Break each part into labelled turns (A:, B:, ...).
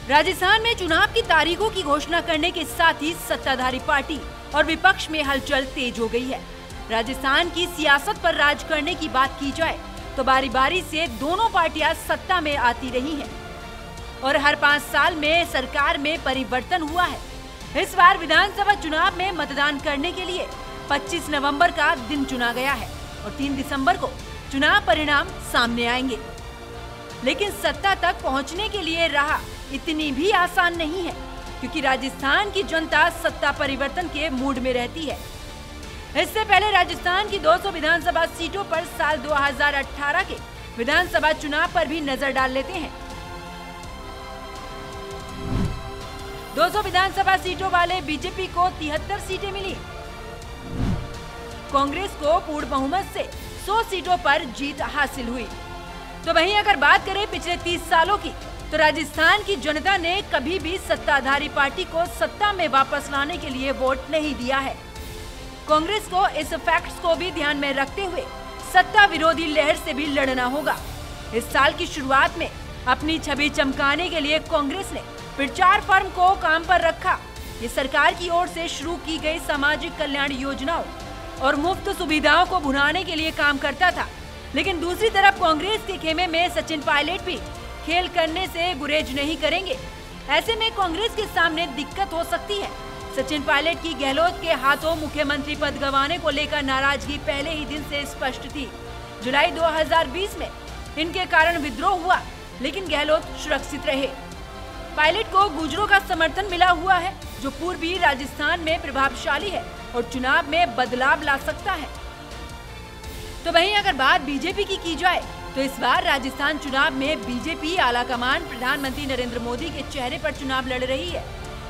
A: राजस्थान में चुनाव की तारीखों की घोषणा करने के साथ ही सत्ताधारी पार्टी और विपक्ष में हलचल तेज हो गई है। राजस्थान की सियासत पर राज करने की बात की जाए तो बारी बारी से दोनों पार्टियां सत्ता में आती रही हैं और हर 5 साल में सरकार में परिवर्तन हुआ है। इस बार विधानसभा चुनाव में मतदान करने के लिए 25 नवंबर का दिन चुना गया है और 3 दिसंबर को चुनाव परिणाम सामने आएंगे। लेकिन सत्ता तक पहुंचने के लिए राह इतनी भी आसान नहीं है, क्योंकि राजस्थान की जनता सत्ता परिवर्तन के मूड में रहती है। इससे पहले राजस्थान की 200 विधानसभा सीटों पर साल 2018 के विधानसभा चुनाव पर भी नजर डाल लेते हैं। 200 विधानसभा सीटों वाले बीजेपी को 73 सीटें मिली। कांग्रेस को पूर्ण बहुमत से 100 सीटों पर जीत हासिल हुई। तो वहीं अगर बात करें पिछले 30 सालों की, तो राजस्थान की जनता ने कभी भी सत्ताधारी पार्टी को सत्ता में वापस लाने के लिए वोट नहीं दिया है। कांग्रेस को इस फैक्ट्स को भी ध्यान में रखते हुए सत्ता विरोधी लहर से भी लड़ना होगा। इस साल की शुरुआत में अपनी छवि चमकाने के लिए कांग्रेस ने प्रचार फर्म को काम पर रखा। ये सरकार की ओर से शुरू की गई सामाजिक कल्याण योजनाओं और मुफ्त सुविधाओं को भुनाने के लिए काम करता था। लेकिन दूसरी तरफ कांग्रेस के खेमे में सचिन पायलट भी खेल करने से गुरेज नहीं करेंगे। ऐसे में कांग्रेस के सामने दिक्कत हो सकती है। सचिन पायलट की गहलोत के हाथों मुख्यमंत्री पद गंवाने को लेकर नाराजगी पहले ही दिन से स्पष्ट थी। जुलाई 2020 में इनके कारण विद्रोह हुआ, लेकिन गहलोत सुरक्षित रहे। पायलट को गुर्जरों का समर्थन मिला हुआ है, जो पूर्वी राजस्थान में प्रभावशाली है और चुनाव में बदलाव ला सकता है। तो वहीं अगर बात बीजेपी की जाए तो इस बार राजस्थान चुनाव में बीजेपी आलाकमान प्रधानमंत्री नरेंद्र मोदी के चेहरे पर चुनाव लड़ रही है।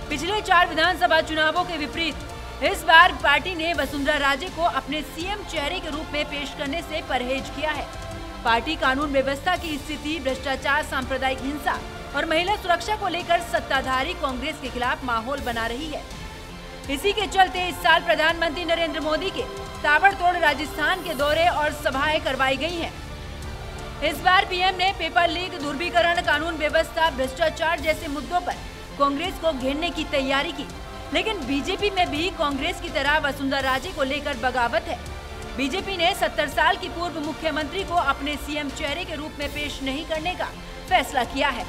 A: पिछले 4 विधानसभा चुनावों के विपरीत इस बार पार्टी ने वसुंधरा राजे को अपने सीएम चेहरे के रूप में पेश करने से परहेज किया है। पार्टी कानून व्यवस्था की स्थिति, भ्रष्टाचार, सांप्रदायिक हिंसा और महिला सुरक्षा को लेकर सत्ताधारी कांग्रेस के खिलाफ माहौल बना रही है। इसी के चलते इस साल प्रधानमंत्री नरेंद्र मोदी के ताबड़तोड़ राजस्थान के दौरे और सभाएं करवाई गई हैं। इस बार पीएम ने पेपर लीक, ध्रुवीकरण, कानून व्यवस्था, भ्रष्टाचार जैसे मुद्दों पर कांग्रेस को घेरने की तैयारी की। लेकिन बीजेपी में भी कांग्रेस की तरह वसुंधरा राजे को लेकर बगावत है। बीजेपी ने 70 साल की पूर्व मुख्यमंत्री को अपने सीएम चेहरे के रूप में पेश नहीं करने का फैसला किया है।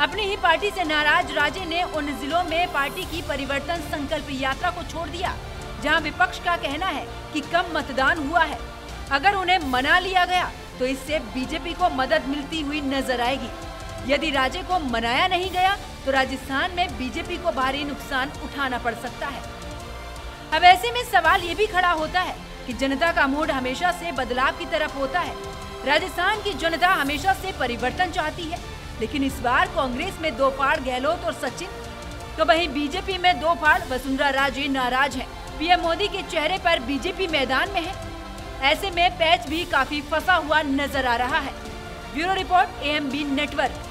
A: अपनी ही पार्टी से नाराज राजे ने उन जिलों में पार्टी की परिवर्तन संकल्प यात्रा को छोड़ दिया, जहां विपक्ष का कहना है कि कम मतदान हुआ है। अगर उन्हें मना लिया गया तो इससे बीजेपी को मदद मिलती हुई नजर आएगी। यदि राजे को मनाया नहीं गया तो राजस्थान में बीजेपी को भारी नुकसान उठाना पड़ सकता है। अब ऐसे में सवाल ये भी खड़ा होता है कि जनता का मूड हमेशा से बदलाव की तरफ होता है। राजस्थान की जनता हमेशा से परिवर्तन चाहती है, लेकिन इस बार कांग्रेस में 2 फाड़ गहलोत और सचिन, तो वहीं बीजेपी में 2 फाड़ वसुंधरा राजे नाराज है। पीएम मोदी के चेहरे पर बीजेपी मैदान में है। ऐसे में पैच भी काफी फंसा हुआ नजर आ रहा है। Bureau report, AMB network.